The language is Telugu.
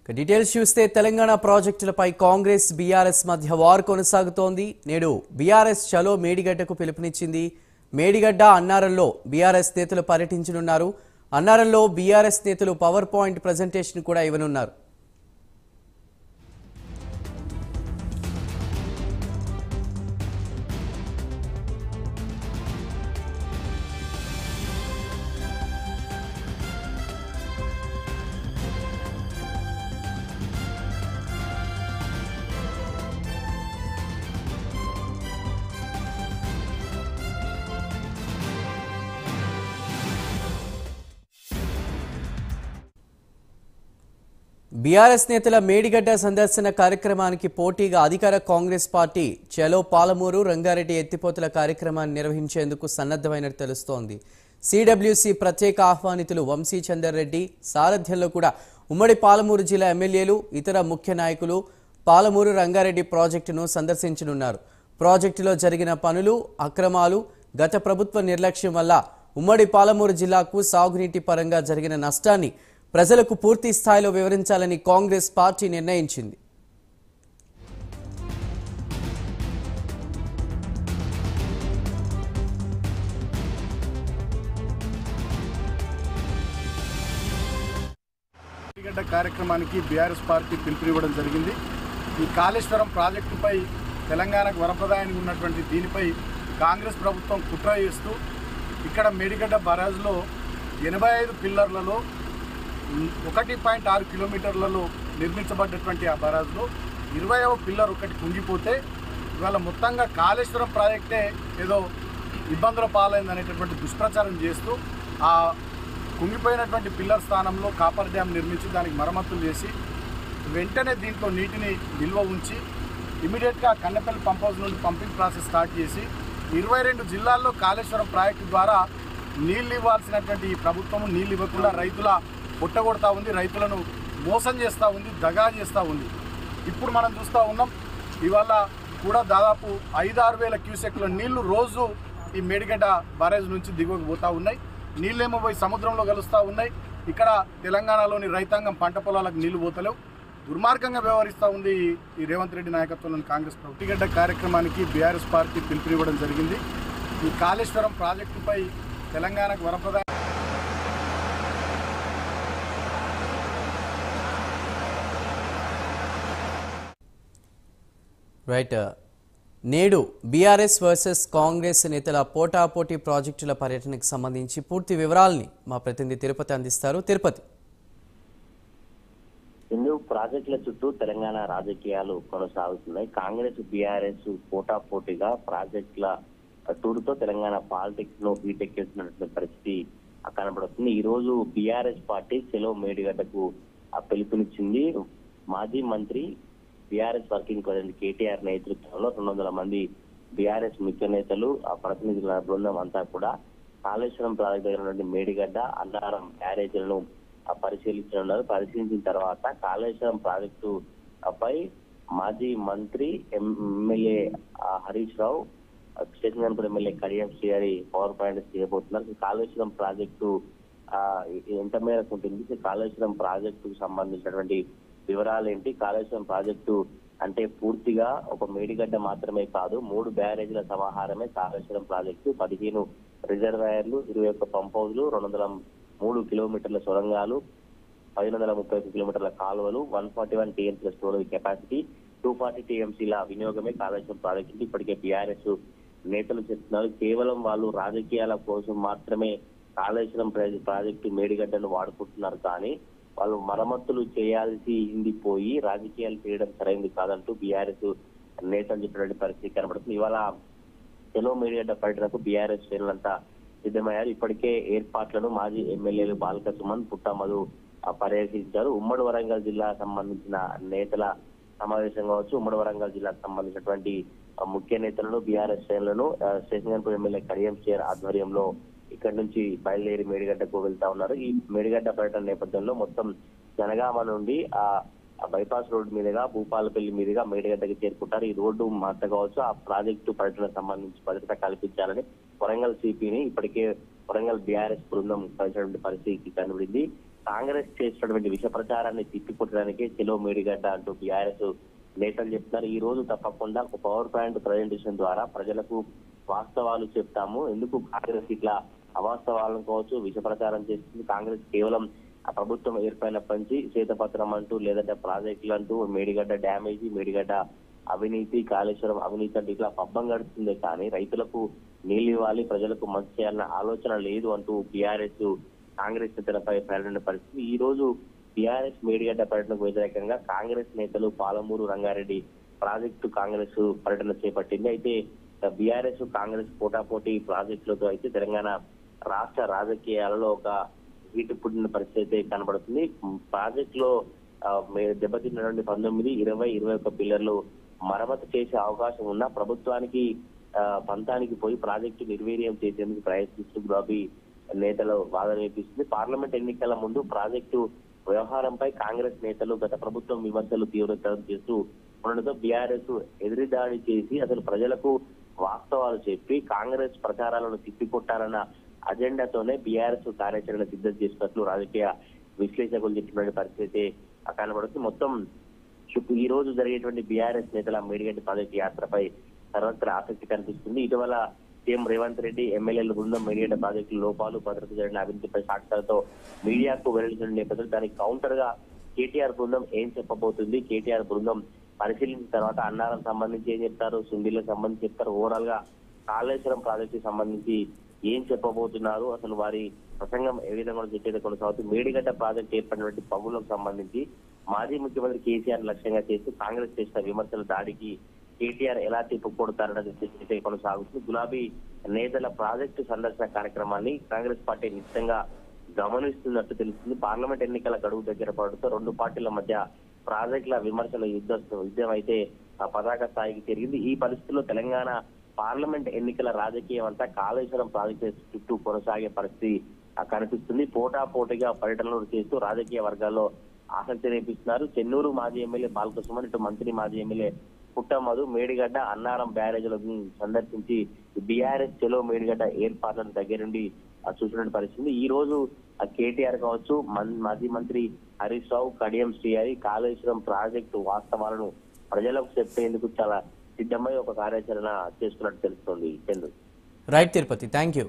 డీటెయిల్స్ చూస్తే తెలంగాణ ప్రాజెక్టులపై కాంగ్రెస్ బీఆర్ఎస్ మధ్య వార్ కొనసాగుతోంది. నేడు బీఆర్ఎస్ చలో మేడిగడ్డకు పిలుపునిచ్చింది. మేడిగడ్డ అన్నారంలో బీఆర్ఎస్ నేతలు పర్యటించనున్నారు. అన్నారంలో బీఆర్ఎస్ నేతలు పవర్ పాయింట్ ప్రెజెంటేషన్ కూడా ఇవ్వనున్నారు. బీఆర్ఎస్ నేతల మేడిగడ్డ సందర్శన కార్యక్రమానికి పోటీగా అధికార కాంగ్రెస్ పార్టీ చలో పాలమూరు రంగారెడ్డి ఎత్తిపోతల కార్యక్రమాన్ని నిర్వహించేందుకు సన్నద్ధమైనట్టు తెలుస్తోంది. సిడబ్ల్యూసి ప్రత్యేక ఆహ్వానితులు వంశీ చందర్ రెడ్డి సారథ్యంలో కూడా ఉమ్మడి పాలమూరు జిల్లా ఎమ్మెల్యేలు, ఇతర ముఖ్య నాయకులు పాలమూరు రంగారెడ్డి ప్రాజెక్టును సందర్శించనున్నారు. ప్రాజెక్టులో జరిగిన పనులు, అక్రమాలు, గత ప్రభుత్వ నిర్లక్ష్యం వల్ల ఉమ్మడి పాలమూరు జిల్లాకు సాగునీటి పరంగా జరిగిన నష్టాన్ని ప్రజలకు పూర్తి స్థాయిలో వివరించాలని కాంగ్రెస్ పార్టీ నిర్ణయించింది. కార్యక్రమానికి బీఆర్ఎస్ పార్టీ పిలుపునివ్వడం జరిగింది. ఈ కాళేశ్వరం ప్రాజెక్టుపై తెలంగాణకు వరప్రదాయానికి ఉన్నటువంటి దీనిపై కాంగ్రెస్ ప్రభుత్వం కుట్ర చేస్తూ ఇక్కడ మేడిగడ్డ బరాజ్లో 85 పిల్లర్లలో 1.6 కిలోమీటర్లలో నిర్మించబడ్డటువంటి ఆ బరాజ్లో 20వ పిల్లర్ ఒకటి కుంగిపోతే ఇవాళ మొత్తంగా కాళేశ్వరం ప్రాజెక్టే ఏదో ఇబ్బందుల పాలైందనేటటువంటి దుష్ప్రచారం చేస్తూ ఆ కుంగిపోయినటువంటి పిల్లర్ స్థానంలో కాపర్ డ్యామ్ నిర్మించి దానికి మరమ్మతులు చేసి వెంటనే దీంట్లో నీటిని నిల్వ ఉంచి ఇమీడియట్గా కన్నెపల్లి పంప్ హౌస్ నుండి పంపింగ్ ప్రాసెస్ స్టార్ట్ చేసి 22 జిల్లాల్లో కాళేశ్వరం ప్రాజెక్టు ద్వారా నీళ్ళు ఇవ్వాల్సినటువంటి ఈ ప్రభుత్వం నీళ్ళు ఇవ్వకుండా రైతుల పుట్టగొడతా ఉంది, రైతులను మోసం చేస్తూ ఉంది, దగా చేస్తూ ఉంది. ఇప్పుడు మనం చూస్తూ ఉన్నాం, ఇవాళ కూడా దాదాపు 5-6 వేల క్యూసెక్ల నీళ్లు రోజు ఈ మేడిగడ్డ బ్యారేజ్ నుంచి దిగువకు పోతూ ఉన్నాయి. నీళ్ళేమో పోయి సముద్రంలో కలుస్తూ ఉన్నాయి. ఇక్కడ తెలంగాణలోని రైతాంగం పంట పొలాలకు నీళ్లు పోతలేవు. దుర్మార్గంగా వ్యవహరిస్తూ ఉంది ఈ రేవంత్ రెడ్డి నాయకత్వంలోని కాంగ్రెస్ ప్రభుత్వం. మేడిగడ్డ కార్యక్రమానికి బీఆర్ఎస్ పార్టీ పిలుపునివ్వడం జరిగింది. ఈ కాళేశ్వరం ప్రాజెక్టుపై తెలంగాణకు వరప్రదాయం రైట్. నేడు బీఆర్ఎస్ వర్సెస్ కాంగ్రెస్ నేతల పోటాపోటీ ప్రాజెక్టుల పర్యటనకు సంబంధించి పూర్తి వివరాలని మా ప్రతినిధి తిరుపతి అందిస్తారు. తిరుపతి. ప్రాజెక్టుల చుట్టూ తెలంగాణ రాజకీయాలు కొనసాగుతున్నాయి. కాంగ్రెస్ బీఆర్ఎస్ పోటాపోటీగా ప్రాజెక్టుల టూర్తో తెలంగాణ పాలిటిక్స్ లో హీటెక్కిస్తున్నటువంటి పరిస్థితి కనబడుతుంది. ఈ రోజు బీఆర్ఎస్ పార్టీ చెలో మేడిగడ్డకు పిలుపునిచ్చింది. మాజీ మంత్రి బీఆర్ఎస్ వర్కింగ్ ప్రెసిడెంట్ కేటీఆర్ నేతృత్వంలో 200 మంది బీఆర్ఎస్ ముఖ్య నేతలు, ఆ ప్రతినిధుల బృందం అంతా కూడా కాళేశ్వరం ప్రాజెక్టు దగ్గర నుండి మేడిగడ్డ, అన్నారం బ్యారేజీలను పరిశీలించనున్నారు. పరిశీలించిన తర్వాత కాళేశ్వరం ప్రాజెక్టు పై మాజీ మంత్రి MLA Harish Rao, station MLA Kadiyam Srihari power point చేయబోతున్నారు. కాళేశ్వరం ప్రాజెక్టు ఎంత మేరకు ఉంటుంది, కాళేశ్వరం ప్రాజెక్టుకు సంబంధించినటువంటి వివరాలు ఏంటి, కాళేశ్వరం ప్రాజెక్టు అంటే పూర్తిగా ఒక మేడిగడ్డ మాత్రమే కాదు, 3 బ్యారేజీల సమాహారమే కాళేశ్వరం ప్రాజెక్టు. 15 రిజర్వాయర్లు, 21 పంప్ హౌజ్లు, 203 కిలోమీటర్ల సొరంగాలు, 1531 కిలోమీటర్ల కాలువలు, 141 టీఎంసీల స్టోరేజ్ కెపాసిటీ, 240 టీఎంసీల వినియోగమే కాళేశ్వరం ప్రాజెక్టు. ఇప్పటికే బీఆర్ఎస్ నేతలు చెప్తున్నారు, కేవలం వాళ్ళు రాజకీయాల కోసం మాత్రమే కాళేశ్వరం ప్రాజెక్టు మేడిగడ్డను వాడుకుంటున్నారు, కానీ వాళ్ళు మరమ్మతులు చేయాల్సి పోయి రాజకీయాలు చేయడం సరైనది కాదంటూ బీఆర్ఎస్ నేతలు చెప్పినటువంటి పరిస్థితి కనబడుతుంది. ఇవాళ చెలో మేడిగడ్డ పర్యటనకు బీఆర్ఎస్ శ్రేణులంతా సిద్ధమయ్యారు. ఇప్పటికే ఏర్పాట్లను మాజీ ఎమ్మెల్యేలు బాల్క సుమన్, పుట్టమధు పర్యవేక్షించారు. ఉమ్మడి వరంగల్ జిల్లాకు సంబంధించిన నేతల సమావేశం కావచ్చు, ఉమ్మడి వరంగల్ జిల్లాకు సంబంధించినటువంటి ముఖ్య నేతలను బీఆర్ఎస్ శ్రేణులను స్టేషన్ ఎమ్మెల్యే కడియం శ్రీహరి ఆధ్వర్యంలో ఇక్కడి నుంచి బయలుదేరి మేడిగడ్డకు వెళ్తా ఉన్నారు. ఈ మేడిగడ్డ పర్యటన నేపథ్యంలో మొత్తం జనగామ నుండి ఆ బైపాస్ రోడ్డు మీదుగా భూపాలపల్లి మీదుగా మేడిగడ్డకి చేరుకుంటారు. ఈ రోడ్డు మార్త కావచ్చు, ఆ ప్రాజెక్టు పర్యటనకు సంబంధించి భద్రత కల్పించాలని వరంగల్ సిపిని ఇప్పటికే వరంగల్ బీఆర్ఎస్ బృందం కలిసినటువంటి పరిస్థితి కనబడింది. కాంగ్రెస్ చేసినటువంటి విష ప్రచారాన్ని తిప్పికొట్టడానికే చెలో మేడిగడ్డ అంటూ బీఆర్ఎస్ నేతలు చెప్తున్నారు. ఈ రోజు తప్పకుండా ఒక పవర్ పాయింట్ ప్రజెంటేషన్ ద్వారా ప్రజలకు వాస్తవాలు చెప్తాము, ఎందుకు కాంగ్రెస్ ఇట్లా అవాస్తవాలను కావచ్చు విష ప్రచారం చేస్తుంది, కాంగ్రెస్ కేవలం ఆ ప్రభుత్వం ఏర్పడినప్పటి నుంచి శ్వేతపత్రం అంటూ లేదంటే ప్రాజెక్టులు అంటూ మేడిగడ్డ డ్యామేజీ, మేడిగడ్డ అవినీతి, కాళేశ్వరం అవినీతి అంటే ఇట్లా పబ్బం గడుస్తుంది, కానీ రైతులకు నీళ్లు ఇవ్వాలి, ప్రజలకు మంచి చేయాలన్న ఆలోచన లేదు అంటూ బీఆర్ఎస్ కాంగ్రెస్ నేతలపై పర్యటన పరిస్థితి. ఈ రోజు బీఆర్ఎస్ మేడిగడ్డ పర్యటనకు వ్యతిరేకంగా కాంగ్రెస్ నేతలు పాలమూరు రంగారెడ్డి ప్రాజెక్టు కాంగ్రెస్ పర్యటన చేపట్టింది. అయితే బీఆర్ఎస్ కాంగ్రెస్ పోటాపోటీ ప్రాజెక్టులతో అయితే తెలంగాణ రాష్ట్ర రాజకీయాలలో ఒక హీటు పుట్టిన పరిస్థితి అయితే కనబడుతుంది. ప్రాజెక్ట్ లో దెబ్బతిన్నటువంటి 19, 20, 21 పిల్లర్లు మరమ్మతు చేసే అవకాశం ఉన్న ప్రభుత్వానికి పంతానికి పోయి ప్రాజెక్టు నిర్వీర్యం చేసేందుకు ప్రయత్నిస్తూ గులాబీ నేతల వాదన వినిపిస్తుంది. పార్లమెంట్ ఎన్నికల ముందు ప్రాజెక్టు వ్యవహారంపై కాంగ్రెస్ నేతలు గత ప్రభుత్వం విమర్శలు తీవ్రతరం చేస్తూ ఉండడంతో బీఆర్ఎస్ ఎదురుదాడి చేసి అసలు ప్రజలకు వాస్తవాలు చెప్పి కాంగ్రెస్ ప్రచారాలను తిప్పికొట్టాలన్న అజెండాతోనే బీఆర్ఎస్ కార్యాచరణ సిద్ధం చేసినట్లు రాజకీయ విశ్లేషకులు చెప్పిన పరిస్థితి కనబడుతుంది. మొత్తం ఈ రోజు జరిగేటువంటి బీఆర్ఎస్ నేతల మేడిగడ్డ ప్రాజెక్టు యాత్రపై సర్వత్రా ఆసక్తి కనిపిస్తుంది. ఇటీవల సీఎం రేవంత్ రెడ్డి ఎమ్మెల్యేల బృందం మేడిగడ్డ ప్రాజెక్టు లోపాలు భద్రత జరిగిన అవినీతిపై సాక్ష్యాలతో మీడియాకు వెల్లడించిన నేపథ్యంలో దానికి కౌంటర్ గా కేటీఆర్ బృందం ఏం చెప్పబోతుంది, కేటీఆర్ బృందం పరిశీలించిన తర్వాత అన్నారం సంబంధించి ఏం చెప్తారు, సుందీలకు సంబంధించి చెప్తారు, ఓవరాల్ గా కాళేశ్వరం ప్రాజెక్టు సంబంధించి ఏం చెప్పబోతున్నారు, అసలు వారి ప్రసంగం ఏ విధంగా చర్చ కొనసాగుతుంది, మేడిగడ్డ ప్రాజెక్టు ఏర్పడినటువంటి పగులకు సంబంధించి మాజీ ముఖ్యమంత్రి కేసీఆర్ లక్ష్యంగా చేస్తూ కాంగ్రెస్ చేసిన విమర్శల దాడికి కేటీఆర్ ఎలా తిప్పుకొడతారన్నది చర్చ కొనసాగుతుంది. గులాబీ నేతల ప్రాజెక్టు సందర్శన కార్యక్రమాన్ని కాంగ్రెస్ పార్టీ నిశ్చితంగా గమనిస్తున్నట్టు తెలుస్తుంది. పార్లమెంట్ ఎన్నికల గడువు దగ్గర పడుతూ రెండు పార్టీల మధ్య ప్రాజెక్టుల విమర్శల యుద్ధం అయితే పతాక స్థాయికి తిరిగింది. ఈ పరిస్థితుల్లో తెలంగాణ పార్లమెంట్ ఎన్నికల రాజకీయం అంతా కాళేశ్వరం ప్రాజెక్టు చుట్టూ కొనసాగే పరిస్థితి కనిపిస్తుంది. పోటాపోటీగా పర్యటనలు చేస్తూ రాజకీయ వర్గాల్లో ఆసక్తి రేపిస్తున్నారు. చెన్నూరు మాజీ ఎమ్మెల్యే బాలకృష్ణ, ఇటు మంత్రి మాజీ ఎమ్మెల్యే పుట్టమధు మేడిగడ్డ అన్నారం బ్యారేజ్లను సందర్శించి బీఆర్ఎస్ చెలో మేడిగడ్డ ఏర్పాట్లను దగ్గరుండి చూసిన పరిస్థితి. ఈ రోజు కేటీఆర్ కావచ్చు, మాజీ మంత్రి హరీష్ రావు, కడియం శ్రీహరి కాళేశ్వరం ప్రాజెక్టు వాస్తవాలను ప్రజలకు చెప్పేందుకు చాలా సిద్ధమై ఒక కార్యాచరణ చేస్తున్నట్టు తెలుస్తోంది. Right Tirupati, thank you.